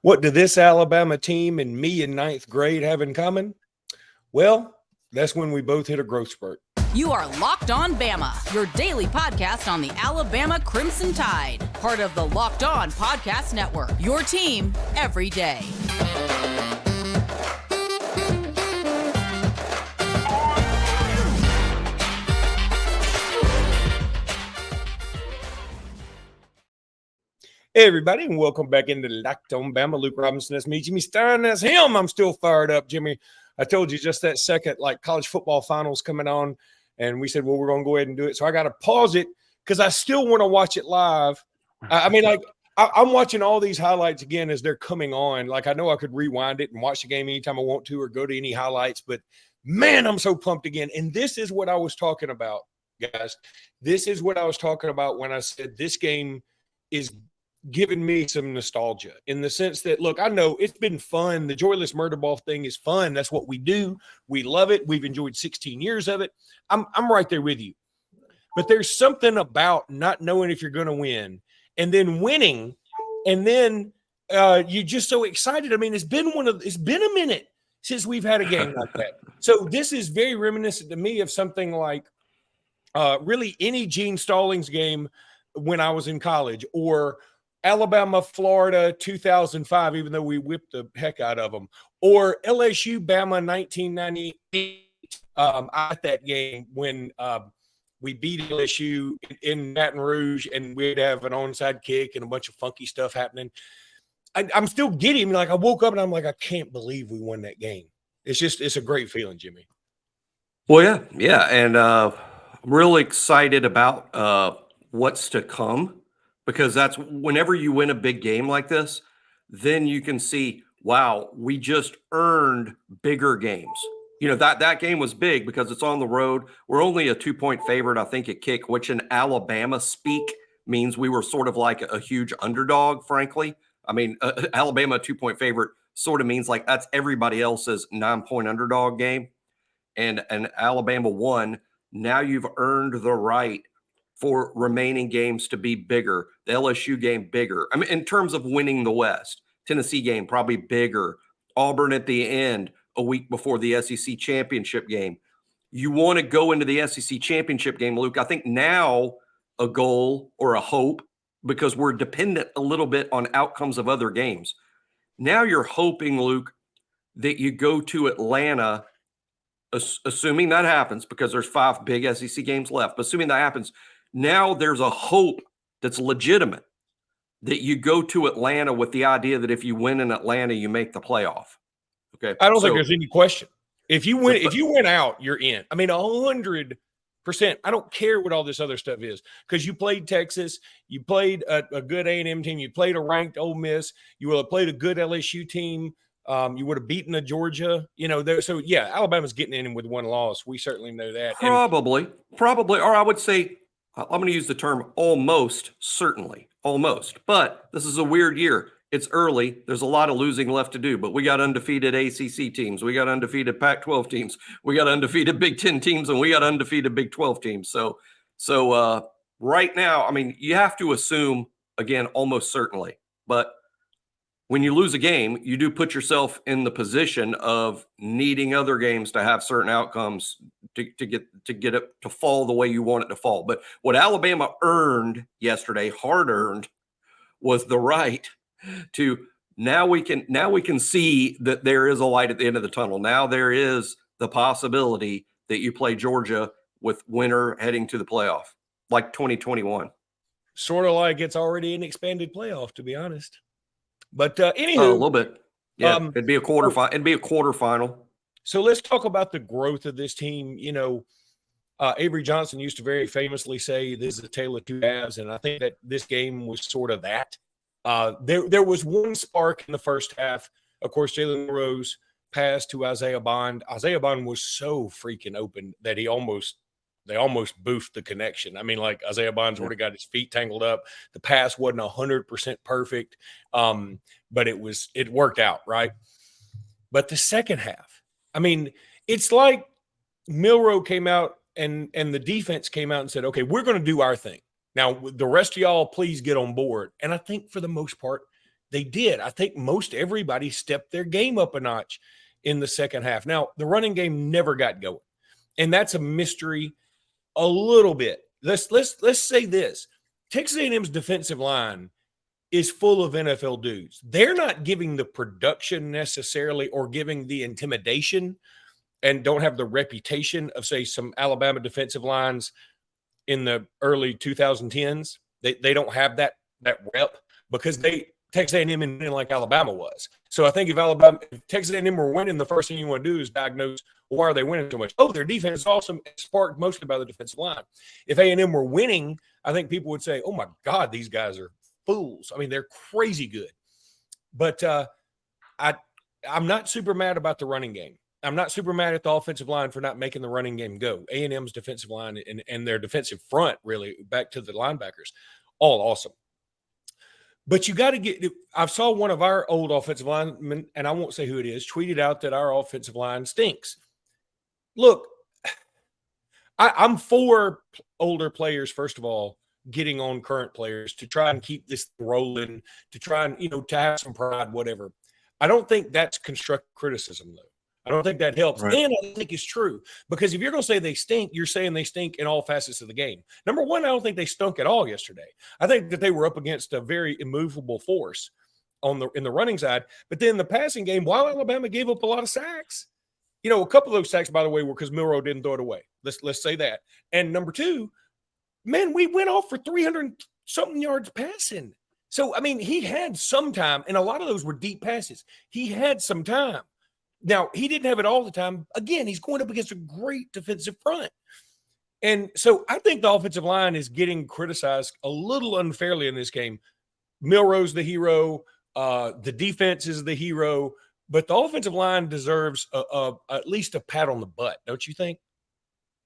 What do this Alabama team and me in ninth grade have in common? Well, that's when we both hit a growth spurt. You are Locked On Bama, your daily podcast on the Alabama Crimson Tide. Part of the Locked On Podcast Network, your team every day. Hey, everybody, and welcome back into Locked On Bama. Luke Robinson, that's me. Jimmy Stein, that's him. I'm still fired up, Jimmy. I told you just that second, college football finals coming on, and we said, well, we're going to go ahead and do it. So I got to pause it because I still want to watch it live. I'm watching all these highlights again as they're coming on. I know I could rewind it and watch the game anytime I want to or go to any highlights, but, man, I'm so pumped again. And this is what I was talking about, guys. This is what I was talking about when I said this game is giving me some nostalgia in the sense that, look, I know it's been fun. The Joyless Murder Ball thing is fun. That's what we do. We love it. We've enjoyed 16 years of it. I'm right there with you. But there's something about not knowing if you're going to win and then winning, and then you're just so excited. I mean, it's been a minute since we've had a game like that. So this is very reminiscent to me of something like really any Gene Stallings game when I was in college, or Alabama, Florida, 2005, even though we whipped the heck out of them, or LSU, Bama, 1998. At that game when we beat LSU in Baton Rouge, and we'd have an onside kick and a bunch of funky stuff happening. I'm still giddy. I woke up and I'm like, I can't believe we won that game. It's a great feeling, Jimmy. Well, yeah, and I'm really excited about what's to come. Because that's whenever you win a big game like this, then you can see, wow, we just earned bigger games. You know, that game was big because it's on the road. We're only a 2-point favorite, I think, at kick, which in Alabama speak means we were sort of like a huge underdog, frankly. I mean, Alabama 2-point favorite sort of means like that's everybody else's 9-point underdog game. And Alabama won. Now you've earned the right for remaining games to be bigger. The LSU game bigger. I mean, in terms of winning the West, Tennessee game probably bigger. Auburn at the end, a week before the SEC championship game. You want to go into the SEC championship game, Luke. I think now a goal or a hope, because we're dependent a little bit on outcomes of other games. Now you're hoping, Luke, that you go to Atlanta, assuming that happens, because there's 5 big SEC games left. But assuming that happens, now there's a hope that's legitimate that you go to Atlanta with the idea that if you win in Atlanta, you make the playoff. Okay. I don't think there's any question. If you win out, you're in. I mean, 100%. I don't care what all this other stuff is, because you played Texas, you played a good A&M team, you played a ranked Ole Miss, you will have played a good LSU team. You would have beaten a Georgia, So yeah, Alabama's getting in with one loss. We certainly know that. Probably, or I would say, I'm going to use the term almost certainly, almost. But this is a weird year. It's early. There's a lot of losing left to do. But we got undefeated ACC teams. We got undefeated Pac-12 teams. We got undefeated Big Ten teams, and we got undefeated Big 12 teams. So right now, I mean, you have to assume, again, almost certainly. But when you lose a game, you do put yourself in the position of needing other games to have certain outcomes to get it to fall the way you want it to fall. But what Alabama earned yesterday, hard earned, was the right to now we can see that there is a light at the end of the tunnel. Now there is the possibility that you play Georgia with winner heading to the playoff, like 2021. Sort of like it's already an expanded playoff, to be honest. But anywho, a little bit. Yeah, it'd be a quarterfinal. It'd be a quarterfinal. So let's talk about the growth of this team. Avery Johnson used to very famously say, "This is a tale of two halves," and I think that this game was sort of that. There was one spark in the first half. Of course, Jalen Rose passed to Isaiah Bond. Isaiah Bond was so freaking open that they almost boofed the connection. I mean, Isaiah Bond sort of got his feet tangled up. The pass wasn't 100% perfect, but it worked out, right? But the second half, I mean, it's like Milroe came out and the defense came out and said, okay, we're going to do our thing. Now, the rest of y'all, please get on board. And I think for the most part, They did. I think most everybody stepped their game up a notch in the second half. Now, the running game never got going, and that's a mystery a little bit. Let's say this. Texas A&M's defensive line is full of NFL dudes. They're not giving the production necessarily or giving the intimidation, and don't have the reputation of, say, some Alabama defensive lines in the early 2010s. They don't have that rep because Texas A&M isn't like Alabama was. So I think if Texas A&M were winning, the first thing you want to do is diagnose, why are they winning so much? Oh, their defense is awesome. It's sparked mostly by the defensive line. If A&M were winning, I think people would say, oh my God, these guys are fools. I mean, they're crazy good. But I'm not super mad about the running game. I'm not super mad at the offensive line for not making the running game go. A&M's defensive line and their defensive front, really, back to the linebackers, all awesome. But you got to get – I saw one of our old offensive linemen, and I won't say who it is, tweeted out that our offensive line stinks. Look, I'm for older players, first of all, getting on current players to try and keep this rolling, to try and, to have some pride, whatever. I don't think that's constructive criticism, though. I don't think that helps. Right. And I think it's true. Because if you're going to say they stink, you're saying they stink in all facets of the game. Number one, I don't think they stunk at all yesterday. I think that they were up against a very immovable force in the running side. But then the passing game, while Alabama gave up a lot of sacks, a couple of those sacks, by the way, were because Milroe didn't throw it away. Let's say that. And number two, man, we went off for 300-something yards passing. So, I mean, he had some time, and a lot of those were deep passes. He had some time. Now, he didn't have it all the time. Again, he's going up against a great defensive front. And so I think the offensive line is getting criticized a little unfairly in this game. Milroe's the hero. The defense is the hero. But the offensive line deserves at least a pat on the butt, don't you think?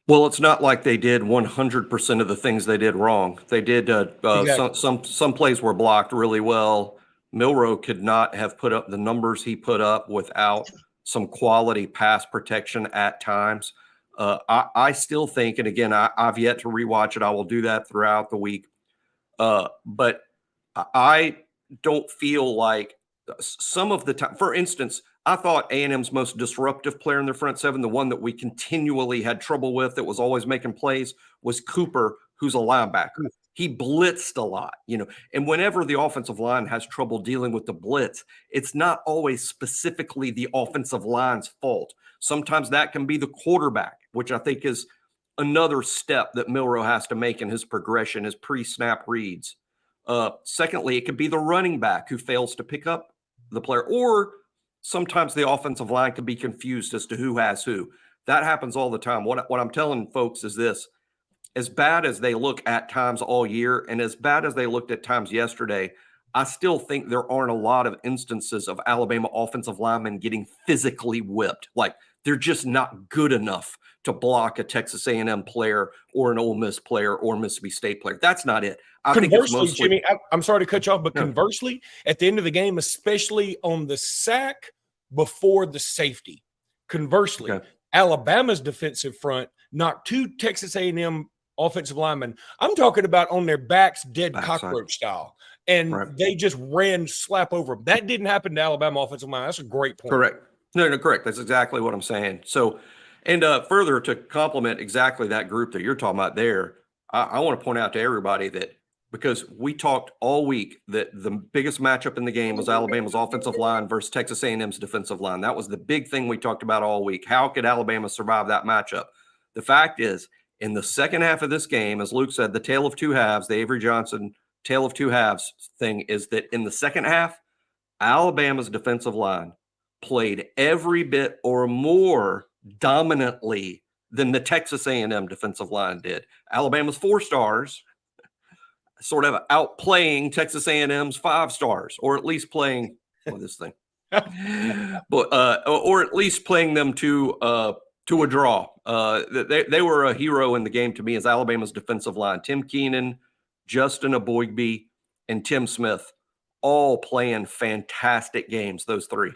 Well, it's not like they did 100% of the things they did wrong. They did Exactly. some plays were blocked really well. Milroe could not have put up the numbers he put up without some quality pass protection at times. I still think, and again, I've yet to rewatch it. I will do that throughout the week. But I don't feel like some of the time, for instance, I thought A&M's most disruptive player in the front seven, the one that we continually had trouble with, that was always making plays, was Cooper, who's a linebacker. He blitzed a lot, and whenever the offensive line has trouble dealing with the blitz, it's not always specifically the offensive line's fault. Sometimes that can be the quarterback, which I think is another step that Milroe has to make in his progression, his pre-snap reads. Secondly, it could be the running back who fails to pick up the player, or sometimes the offensive line can be confused as to who has who. That happens all the time. What I'm telling folks is this: as bad as they look at times all year, and as bad as they looked at times yesterday, I still think there aren't a lot of instances of Alabama offensive linemen getting physically whipped. Like, they're just not good enough to block a Texas A&M player or an Ole Miss player or Mississippi State player. That's not it. I think it's mostly, Jimmy, I'm sorry to cut you off, but conversely, at the end of the game, especially on the sack before the safety, Alabama's defensive front knocked two Texas A&M offensive linemen. I'm talking about on their backs, dead cockroach style. And they just ran slap over them. That didn't happen to Alabama offensive line. That's a great point. Correct. No, correct. That's exactly what I'm saying. So, and further to complement exactly that group that you're talking about there, I want to point out to everybody that, because we talked all week that the biggest matchup in the game was Alabama's offensive line versus Texas A&M's defensive line. That was the big thing we talked about all week. How could Alabama survive that matchup? The fact is, in the second half of this game, as Luke said, the tale of two halves, the Avery Johnson tale of two halves thing, is that in the second half, Alabama's defensive line played every bit or more dominantly than the Texas A&M defensive line did. Alabama's 4 stars sort of outplaying Texas A&M's 5 stars, or at least playing this thing, but or at least playing them to a draw. They were a hero in the game to me as Alabama's defensive line. Tim Keenan, Justin Aboigbe, and Tim Smith all playing fantastic games, those 3.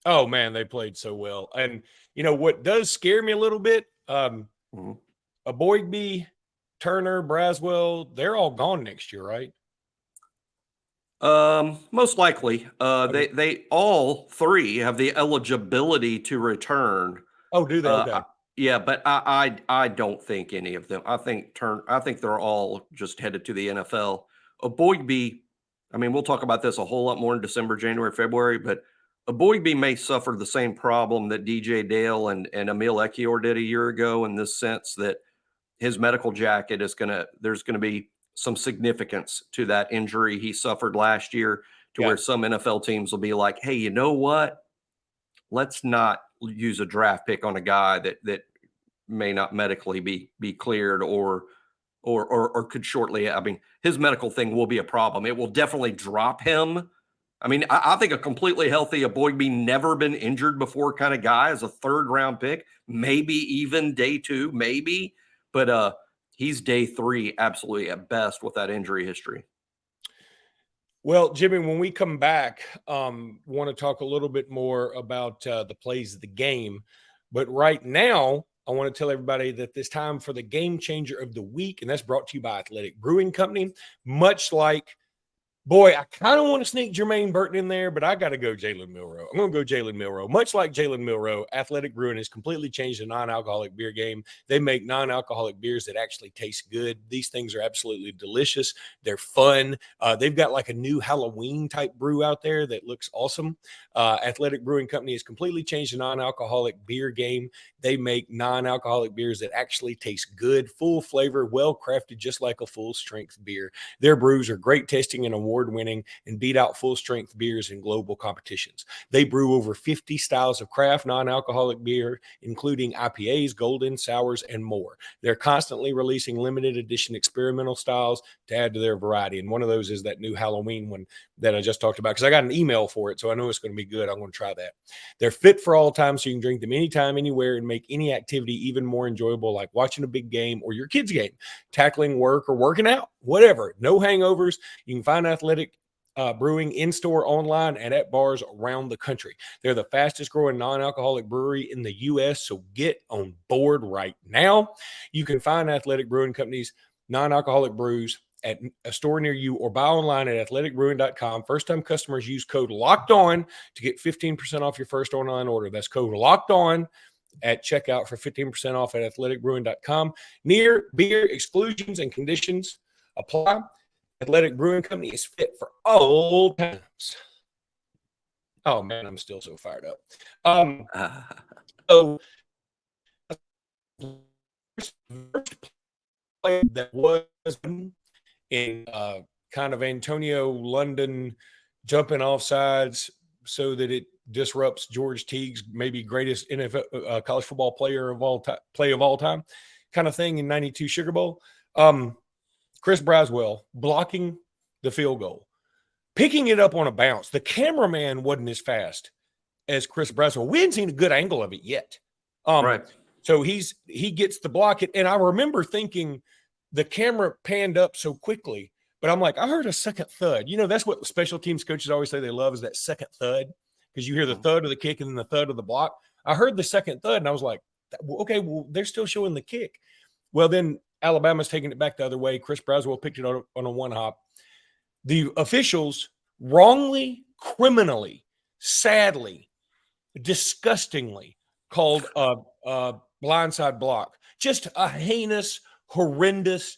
Oh, man, they played so well. And, what does scare me a little bit, Aboigbe, Turner, Braswell, they're all gone next year, right? Most likely. They all three have the eligibility to return. Oh, do they? Okay. Yeah, but I don't think any of them. I think they're all just headed to the NFL. Boygby, I mean, we'll talk about this a whole lot more in December, January, February, but Boygby may suffer the same problem that DJ Dale and Emil Ekiyor did a year ago, in this sense that his medical jacket there's gonna be some significance to that injury he suffered last year, to where some NFL teams will be like, hey, you know what? Let's not use a draft pick on a guy that may not medically be cleared or could shortly. I mean, his medical thing will be a problem. It will definitely drop him. I mean, I think a completely healthy, a Boygby, never been injured before kind of guy as a 3rd round pick, maybe even day 2, maybe, but he's day 3 absolutely at best with that injury history. Well, Jimmy, when we come back, want to talk a little bit more about the plays of the game. But right now, I want to tell everybody that it's time for the game changer of the week, and that's brought to you by Athletic Brewing Company. Much like, boy, I kind of want to sneak Jermaine Burton in there, but I got to go Jalen Milroe. I'm going to go Jalen Milroe. Much like Jalen Milroe, Athletic Brewing has completely changed the non-alcoholic beer game. They make non-alcoholic beers that actually taste good. These things are absolutely delicious. They're fun. They've got like a new Halloween type brew out there that looks awesome. Athletic Brewing Company has completely changed the non-alcoholic beer game. They make non-alcoholic beers that actually taste good, full flavor, well-crafted, just like a full-strength beer. Their brews are great tasting and award-winning and beat out full-strength beers in global competitions. They brew over 50 styles of craft non-alcoholic beer, including IPAs, golden, sours, and more. They're constantly releasing limited edition experimental styles to add to their variety, and one of those is that new Halloween one that I just talked about, because I got an email for it, so I know it's going to be good. I'm going to try that. They're fit for all time, so you can drink them anytime, anywhere, and make any activity even more enjoyable, like watching a big game or your kid's game, tackling work or working out, whatever. No hangovers. You can find Athletic Brewing in-store, online, and at bars around the country. They're the fastest growing non-alcoholic brewery in the U.S., so get on board right now. You can find Athletic Brewing Company's non-alcoholic brews at a store near you, or buy online at athleticbrewing.com. First-time customers use code LOCKEDON to get 15% off your first online order. That's code LOCKEDON at checkout for 15% off at athleticbrewing.com. Near beer exclusions and conditions apply. Athletic Brewing Company is fit for all times. Oh, man, I'm still so fired up. So first play that was in kind of Antonio London jumping off sides so that it disrupts George Teague's maybe greatest NFL college football player of all time kind of thing in 92 Sugar Bowl. Chris Braswell blocking the field goal, picking it up on a bounce. The cameraman wasn't as fast as Chris Braswell. We hadn't seen a good angle of it yet. Right. So he gets to block it. And I remember thinking the camera panned up so quickly, but I'm like, I heard a second thud. You know, that's what special teams coaches always say they love, is that second thud, because you hear the thud of the kick and then the thud of the block. I heard the second thud and I was like, okay, well, they're still showing the kick. Well, then Alabama's taking it back the other way. Chris Braswell picked it on a one hop. The officials wrongly, criminally, sadly, disgustingly called a blindside block. Just a heinous, horrendous,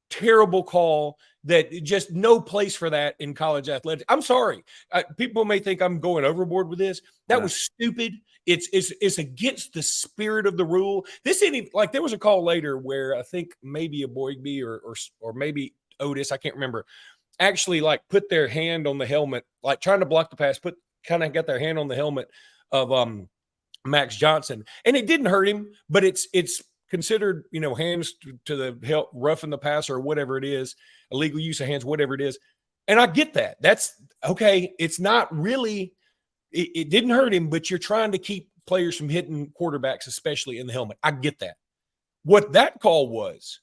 terrible call that just no place for that in college athletics. I'm sorry. People may think I'm going overboard with this. That was stupid. It's against the spirit of the rule. This ain't even, like, there was a call later where I think maybe a Boygby or maybe Otis, I can't remember, actually like put their hand on the helmet, like trying to block the pass, kind of got their hand on the helmet of Max Johnson, and it didn't hurt him, but it's considered, you know, hands to the help, roughing the passer or whatever it is, illegal use of hands, whatever it is. And I get that. That's okay. It's not really, it didn't hurt him, but you're trying to keep players from hitting quarterbacks, especially in the helmet. I get that. What that call was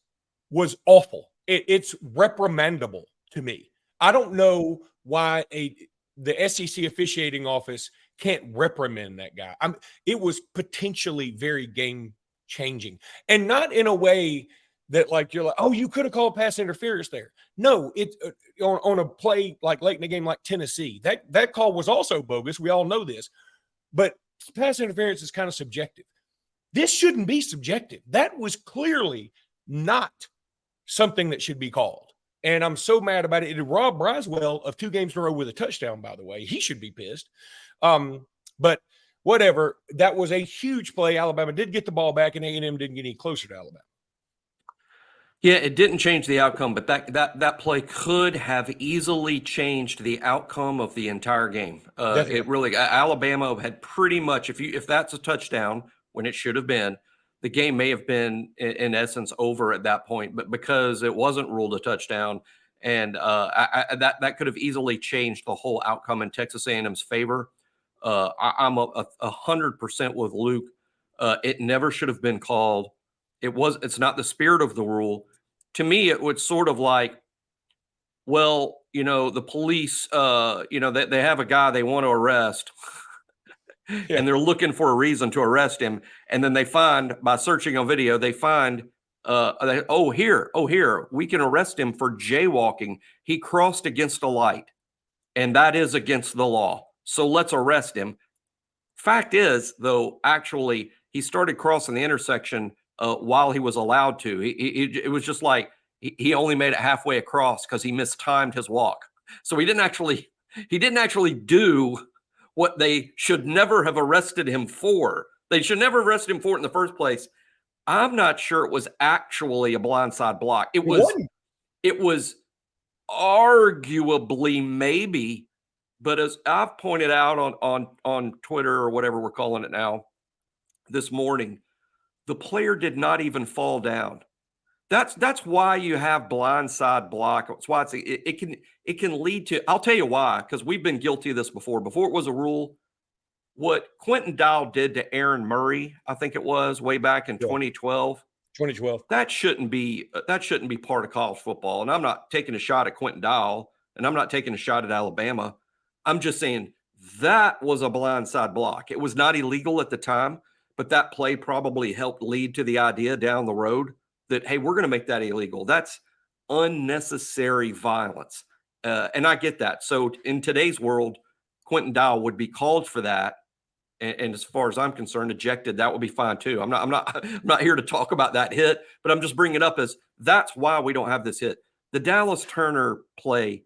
awful. It's reprimandable to me. I don't know why the SEC officiating office can't reprimand that guy. It was potentially very game changing, and not in a way that like you're like, oh, you could have called pass interference there. No, it on a play like late in the game like Tennessee, that call was also bogus. We all know this, but pass interference is kind of subjective. This shouldn't be subjective. That was clearly not something that should be called. And I'm so mad about it. It robbed Briswell of 2 games in a row with a touchdown, by the way. He should be pissed. But whatever. That was a huge play. Alabama did get the ball back, and A&M didn't get any closer to Alabama. Yeah, it didn't change the outcome, but that play could have easily changed the outcome of the entire game. It really, Alabama had pretty much, if that's a touchdown when it should have been, the game may have been in essence over at that point. But because it wasn't ruled a touchdown, and that could have easily changed the whole outcome in Texas A&M's favor. I'm 100% with Luke. It never should have been called. It's not the spirit of the rule. To me, it was sort of like, well, the police, they have a guy they want to arrest and they're looking for a reason to arrest him. And then they find, by searching on video, they find, here, we can arrest him for jaywalking. He crossed against a light, and that is against the law. So let's arrest him. Fact is, though, actually, he started crossing the intersection while he was allowed to. It was just like he only made it halfway across because he mistimed his walk. So he didn't actually do what they should never have arrested him for. They should never arrest him for it in the first place. I'm not sure it was actually a blindside block. It was arguably maybe, but as I've pointed out on Twitter or whatever we're calling it now this morning, the player did not even fall down. That's why you have blindside block. That's why it can lead to. I'll tell you why, because we've been guilty of this before. Before it was a rule, what Quentin Dial did to Aaron Murray, I think it was way back in 2012. 2012. That shouldn't be part of college football. And I'm not taking a shot at Quentin Dial, and I'm not taking a shot at Alabama. I'm just saying that was a blindside block. It was not illegal at the time, but that play probably helped lead to the idea down the road that, hey, we're going to make that illegal. That's unnecessary violence. And I get that. So in today's world, Quentin Dial would be called for that. And as far as I'm concerned, ejected, that would be fine too. I'm not here to talk about that hit, but I'm just bringing it up as that's why we don't have this hit. The Dallas Turner play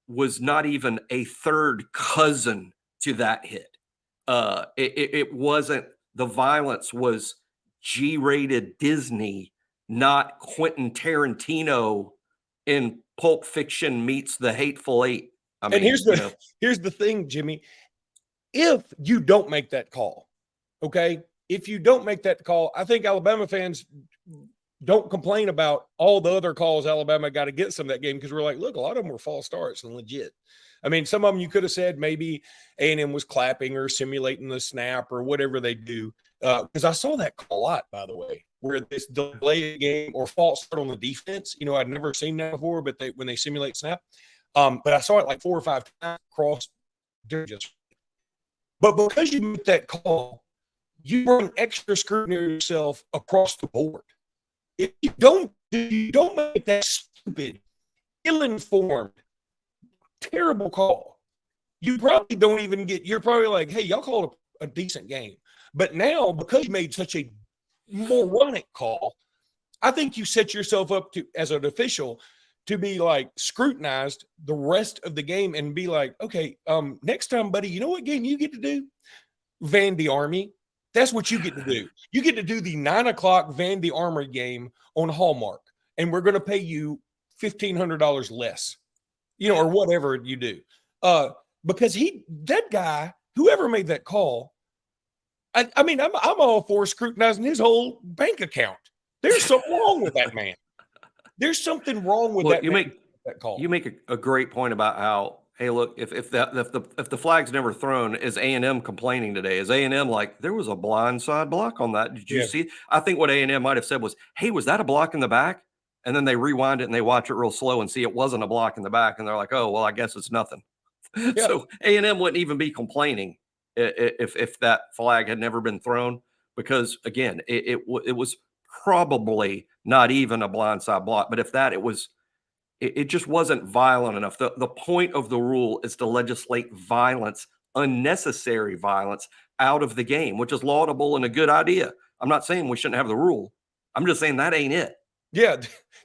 was not even a third cousin to that hit. It wasn't. The violence was G-rated Disney, not Quentin Tarantino in Pulp Fiction meets The Hateful Eight. I mean, here's the thing, Jimmy. If you don't make that call, okay? If you don't make that call, I think Alabama fans don't complain about all the other calls Alabama got against them that game, because we're like, look, a lot of them were false starts and legit. I mean, some of them you could have said maybe A&M was clapping or simulating the snap or whatever they do. Because I saw that call a lot, by the way, where this delay game or false start on the defense. I'd never seen that before, but when they simulate snap. But I saw it like 4 or 5 times across. But because you make that call, you bring extra scrutiny on yourself across the board. If you don't make that stupid, ill-informed, terrible call, you probably don't even you're probably like, hey, y'all called a decent game. But now, because you made such a moronic call, I think you set yourself up to, as an official, to be like scrutinized the rest of the game and be like, okay, next time, buddy, you know what game you get to do? Vandy Army. That's what you get to do. You get to do the 9:00 Vandy Army game on Hallmark, and we're going to pay you $1,500 less, or whatever you do. Because that guy, whoever made that call, I mean, I'm all for scrutinizing his whole bank account. There's something wrong with that man. There's something wrong with that call. You make a great point about how, hey, look, if the flag's never thrown, is A&M complaining today? Is A&M like, there was a blindside block on that? Did you see? I think what A&M might have said was, hey, was that a block in the back? And then they rewind it and they watch it real slow and see it wasn't a block in the back, and they're like, oh, well, I guess it's nothing. Yeah. So A&M wouldn't even be complaining if that flag had never been thrown, because again, it was probably not even a blindside block. But if that, it just wasn't violent enough. The point of the rule is to legislate violence, unnecessary violence, out of the game, which is laudable and a good idea. I'm not saying we shouldn't have the rule. I'm just saying that ain't it. Yeah,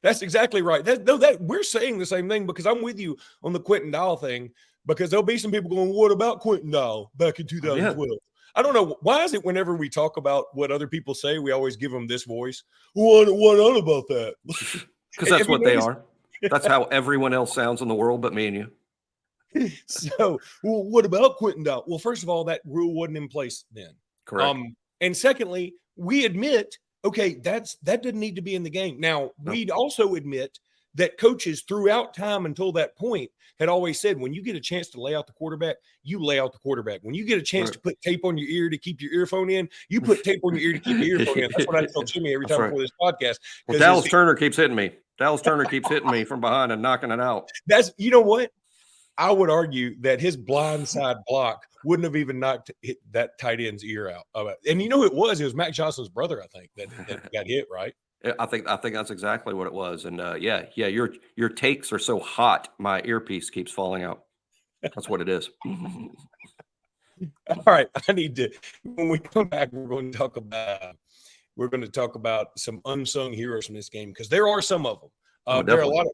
that's exactly right. That we're saying the same thing, because I'm with you on the Quentin Dial thing, because there'll be some people going, what about Quentin Dial back in 2012? Yeah. I don't know. Why is it whenever we talk about what other people say, we always give them this voice? What on about that? Because that's what they are. That's how everyone else sounds in the world but me and you. So, well, what about Quentin Dial? Well, first of all, that rule wasn't in place then. Correct. And secondly, we admit, okay, that didn't need to be in the game. Now, we'd also admit that coaches throughout time until that point had always said, when you get a chance to lay out the quarterback, you lay out the quarterback. When you get a chance to put tape on your ear to keep your earphone in, you put tape on your ear to keep your earphone in. That's what I tell Jimmy every time before this podcast. Well, Dallas Turner keeps hitting me. Dallas Turner keeps hitting me from behind and knocking it out. You know what? I would argue that his blindside block wouldn't have even knocked that tight end's ear out. And you know who it was? It was Mac Johnson's brother, I think, that got hit, right? I think that's exactly what it was. And yeah, your takes are so hot, my earpiece keeps falling out. That's what it is. All right, when we come back, we're going to talk about some unsung heroes from this game, because there are some of them. There are a lot of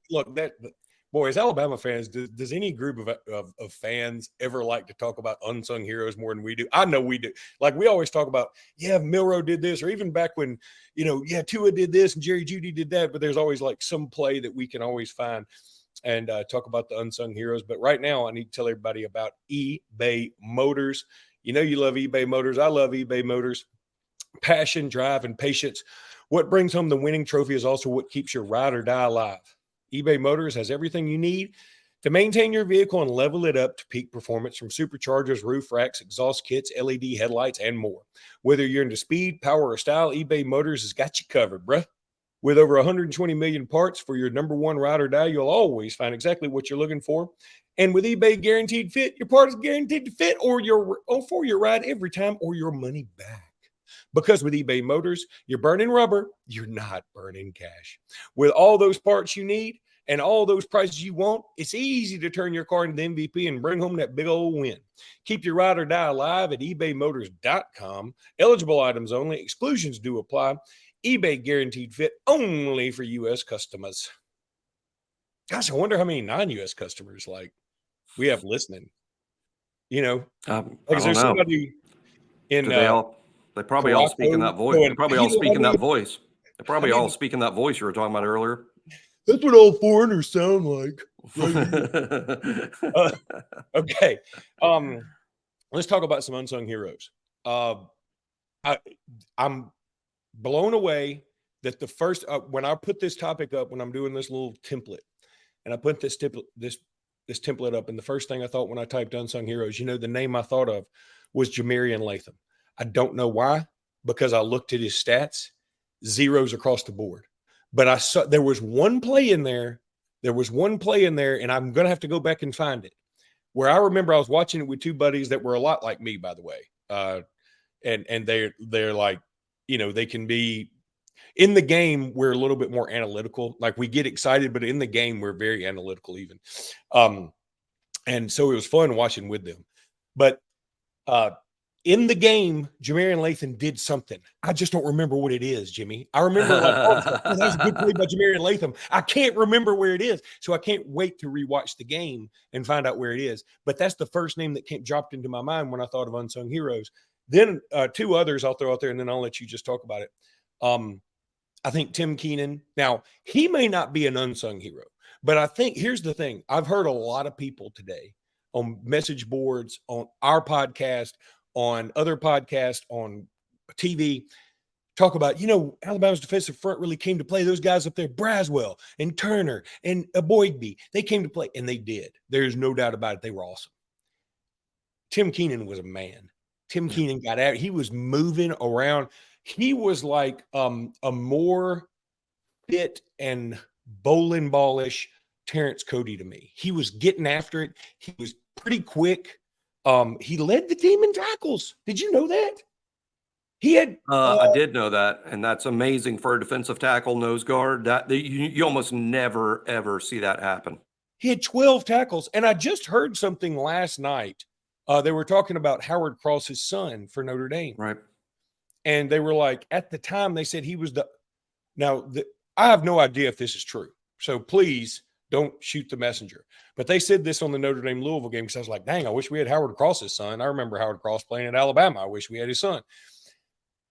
as Alabama fans, does any group of fans ever like to talk about unsung heroes more than we do? I know we do. Like, we always talk about, Milroe did this, or even back when, Tua did this and Jerry Jeudy did that, but there's always like some play that we can always find and talk about the unsung heroes. But right now, I need to tell everybody about eBay Motors. You love eBay Motors. I love eBay Motors. Passion, drive, and patience. What brings home the winning trophy is also what keeps your ride or die alive. eBay Motors has everything you need to maintain your vehicle and level it up to peak performance, from superchargers, roof racks, exhaust kits, LED headlights, and more. Whether you're into speed, power, or style, eBay Motors has got you covered, bruh. With over 120 million parts for your number one ride or die, you'll always find exactly what you're looking for. And with eBay Guaranteed Fit, your part is guaranteed to fit for your ride every time, or your money back. Because with eBay Motors, you're burning rubber, you're not burning cash. With all those parts you need and all those prices you want, it's easy to turn your car into the MVP and bring home that big old win. Keep your ride or die alive at ebaymotors.com. Eligible items only. Exclusions do apply. eBay Guaranteed Fit only for U.S. customers. Gosh, I wonder how many non-U.S. customers we have listening. Is there somebody in they probably all speak in that voice. They probably all speak in that voice. They probably all speak in that voice you were talking about earlier. That's what all foreigners sound like. Okay. Let's talk about some unsung heroes. I'm blown away that the first when I put this topic up, when I'm doing this little template, and I put this template up, and the first thing I thought when I typed unsung heroes, the name I thought of was Jamarian Latham. I don't know why, because I looked at his stats, zeros across the board. But I saw there was one play in there. And I'm going to have to go back and find it, where I remember I was watching it with two buddies that were a lot like me, by the way. And they're like, they can be in the game. We're a little bit more analytical. Like, we get excited, but in the game, we're very analytical even. And so it was fun watching with them. But in the game, Jamarian Latham did something. I just don't remember what it is, Jimmy. I remember that's a good play by Jamarian Latham. I can't remember where it is, so I can't wait to rewatch the game and find out where it is. But that's the first name that dropped into my mind when I thought of unsung heroes. Then two others I'll throw out there, and then I'll let you just talk about it. I think Tim Keenan. Now, he may not be an unsung hero, but I think here's the thing. I've heard a lot of people today on message boards, on our podcast, on other podcasts, on TV, talk about, Alabama's defensive front really came to play. Those guys up there, Braswell and Turner and Boydby, they came to play, and they did. There's no doubt about it. They were awesome. Tim Keenan was a man. Tim Keenan got out. He was moving around. He was like a more fit and bowling ballish Terrence Cody to me. He was getting after it. He was pretty quick. He led the team in tackles. Did you know that? He had I did know that, and that's amazing for a defensive tackle, nose guard. You almost never ever see that happen. He had 12 tackles. And I just heard something last night. They were talking about Howard Cross's son for Notre Dame. Right. And they were like, at the time, they said he was I have no idea if this is true. So please don't shoot the messenger. But they said this on the Notre Dame Louisville game because I was like, dang, I wish we had Howard Cross's son. I remember Howard Cross playing at Alabama. I wish we had his son.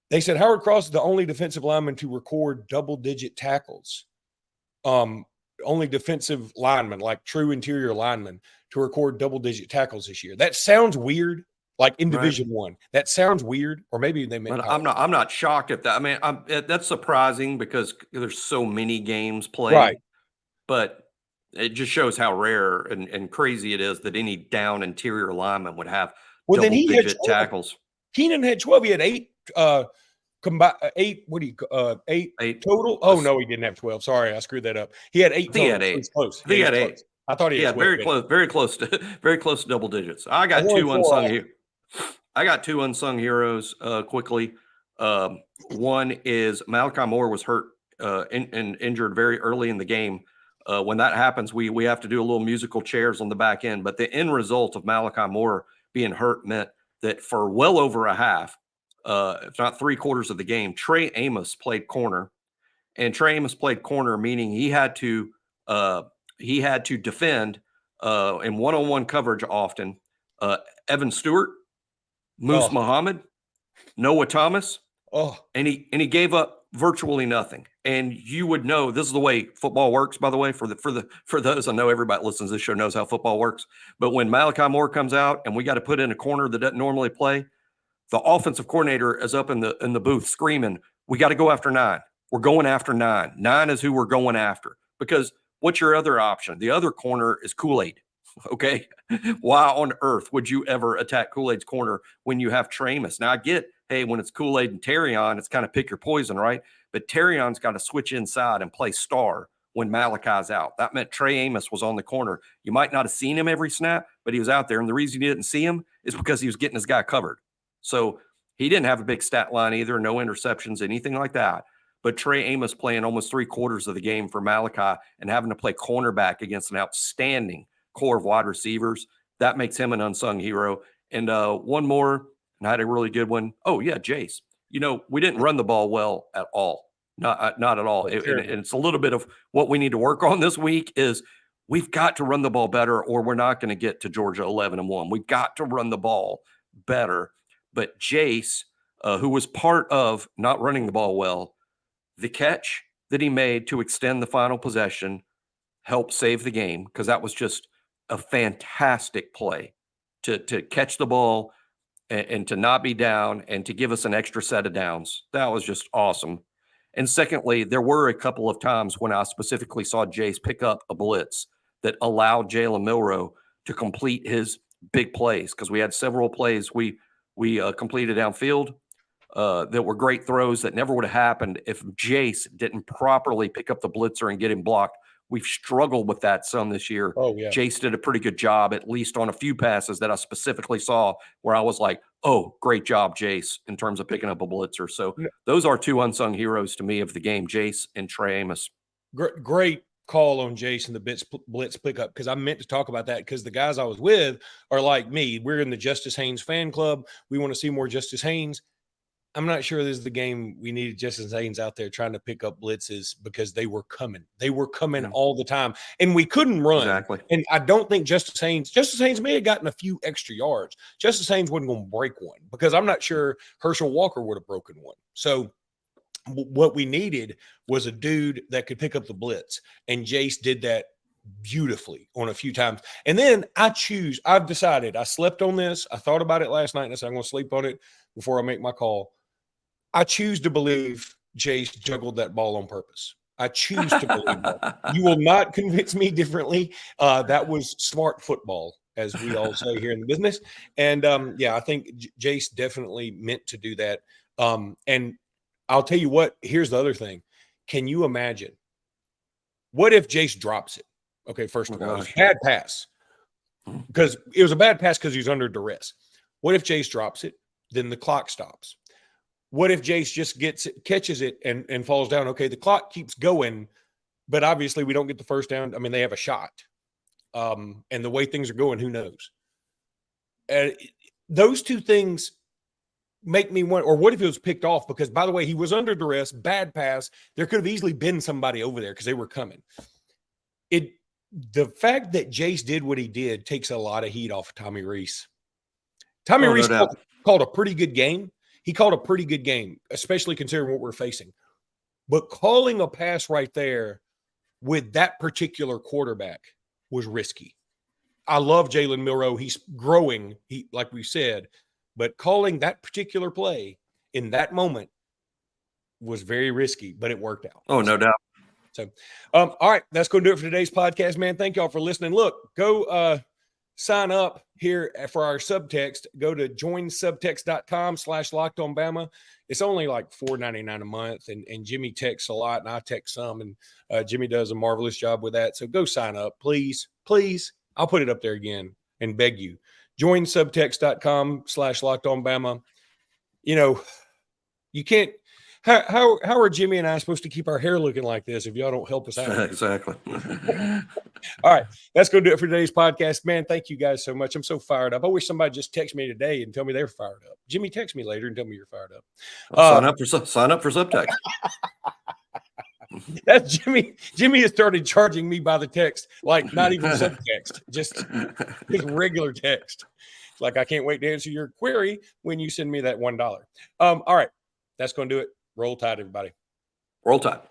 They said Howard Cross is the only defensive lineman to record double-digit tackles. Only defensive lineman, like true interior lineman, to record double-digit tackles this year. That sounds weird, like in Division I. That sounds weird, or maybe they meant. I'm not shocked at that. I mean, that's surprising because there's so many games played. Right. But it just shows how rare and crazy it is that any down interior lineman would have double-digit tackles. Keenan had 12. He had 8. Combined 8. What do you 8 total? Oh no, he didn't have 12. Sorry, I screwed that up. He had 8 total. He had 8. Close. He had 8. I thought he had 12. Very close to double digits. I got two unsung here. I got 2 unsung heroes quickly. One is Malachi Moore was hurt and injured very early in the game. When that happens, we have to do a little musical chairs on the back end. But the end result of Malachi Moore being hurt meant that for well over a half, if not 3/4 of the game, Trey Amos played corner, and Trey Amos played corner, meaning he had to defend in one-on-one coverage often. Evan Stewart, Moose Muhammad, Noah Thomas, and he gave up virtually nothing. And you would know this is the way football works. By the way, for those, I know everybody that listens to this show knows how football works. But when Malachi Moore comes out and we got to put in a corner that doesn't normally play, the offensive coordinator is up in the booth screaming, "We got to go after 9. We're going after 9. 9 is who we're going after." Because what's your other option? The other corner is Kool-Aid. Okay, why on earth would you ever attack Kool-Aid's corner when you have Trey Amos? Now I get, hey, when it's Kool-Aid and Terrion, it's kind of pick your poison, right? But Terrion's got to switch inside and play star when Malachi's out. That meant Trey Amos was on the corner. You might not have seen him every snap, but he was out there. And the reason you didn't see him is because he was getting his guy covered. So he didn't have a big stat line either, no interceptions, anything like that. But Trey Amos playing almost 3/4 of the game for Malachi and having to play cornerback against an outstanding core of wide receivers, that makes him an unsung hero. And one more, and I had a really good one. Oh, yeah, Jase. We didn't run the ball well at all. Not at all. And it's a little bit of what we need to work on this week is we've got to run the ball better or we're not going to get to Georgia 11-1. We've got to run the ball better. But Jase, who was part of not running the ball well, the catch that he made to extend the final possession helped save the game because that was just a fantastic play to catch the ball and to not be down and to give us an extra set of downs. That was just awesome. And secondly, there were a couple of times when I specifically saw Jase pick up a blitz that allowed Jalen Milroe to complete his big plays because we had several plays we completed downfield that were great throws that never would have happened if Jase didn't properly pick up the blitzer and get him blocked. We've struggled with that some this year. Oh, yeah. Jase did a pretty good job, at least on a few passes that I specifically saw where I was like, oh, great job, Jase, in terms of picking up a blitzer. So those are 2 unsung heroes to me of the game, Jase and Trey Amos. Great call on Jase and the blitz pickup because I meant to talk about that because the guys I was with are like me. We're in the Justice Haynes fan club. We want to see more Justice Haynes. I'm not sure this is the game we needed Justice Haynes out there trying to pick up blitzes because they were coming. They were coming all the time, and we couldn't run. Exactly. And I don't think Justice Haynes may have gotten a few extra yards. Justice Haynes wasn't going to break one because I'm not sure Herschel Walker would have broken one. So what we needed was a dude that could pick up the blitz, and Jase did that beautifully on a few times. And then I've decided, I slept on this. I thought about it last night, and I said, I'm going to sleep on it before I make my call. I choose to believe Jase juggled that ball on purpose. I choose to believe that. You will not convince me differently. That was smart football, as we all say here in the business. And I think Jase definitely meant to do that. And I'll tell you what, here's the other thing. Can you imagine? What if Jase drops it? Okay, first of all, it was a bad pass. Because it was a bad pass because he was under duress. What if Jase drops it? Then the clock stops. What if Jase just catches it and falls down? Okay, the clock keeps going, but obviously we don't get the first down. I mean, they have a shot. And the way things are going, who knows? Those two things make me want, or what if it was picked off? Because, by the way, he was under duress, bad pass. There could have easily been somebody over there because they were coming. The fact that Jase did what he did takes a lot of heat off of Tommy Rees. Tommy Rees called a pretty good game. He called a pretty good game, especially considering what we're facing. But calling a pass right there with that particular quarterback was risky. I love Jalen Milroe. He's growing, like we said, but calling that particular play in that moment was very risky, but it worked out. Oh, no doubt. So, all right, that's going to do it for today's podcast, man. Thank y'all for listening. Look, go sign up here for our subtext. Go to joinsubtext.com/LockedOnBama. It's only like $4.99 a month, and Jimmy texts a lot, and I text some, and Jimmy does a marvelous job with that. So go sign up, please. Please. I'll put it up there again and beg you. Joinsubtext.com/LockedOnBama. You know, you can't. How are Jimmy and I supposed to keep our hair looking like this if y'all don't help us out? Exactly. All right. That's going to do it for today's podcast. Man, thank you guys so much. I'm so fired up. I wish somebody just text me today and tell me they're fired up. Jimmy, text me later and tell me you're fired up. Sign up for subtext. That's Jimmy. Jimmy has started charging me by the text, like not even subtext, just regular text. It's like, I can't wait to answer your query when you send me that $1. All right. That's going to do it. Roll Tide, everybody. Roll Tide.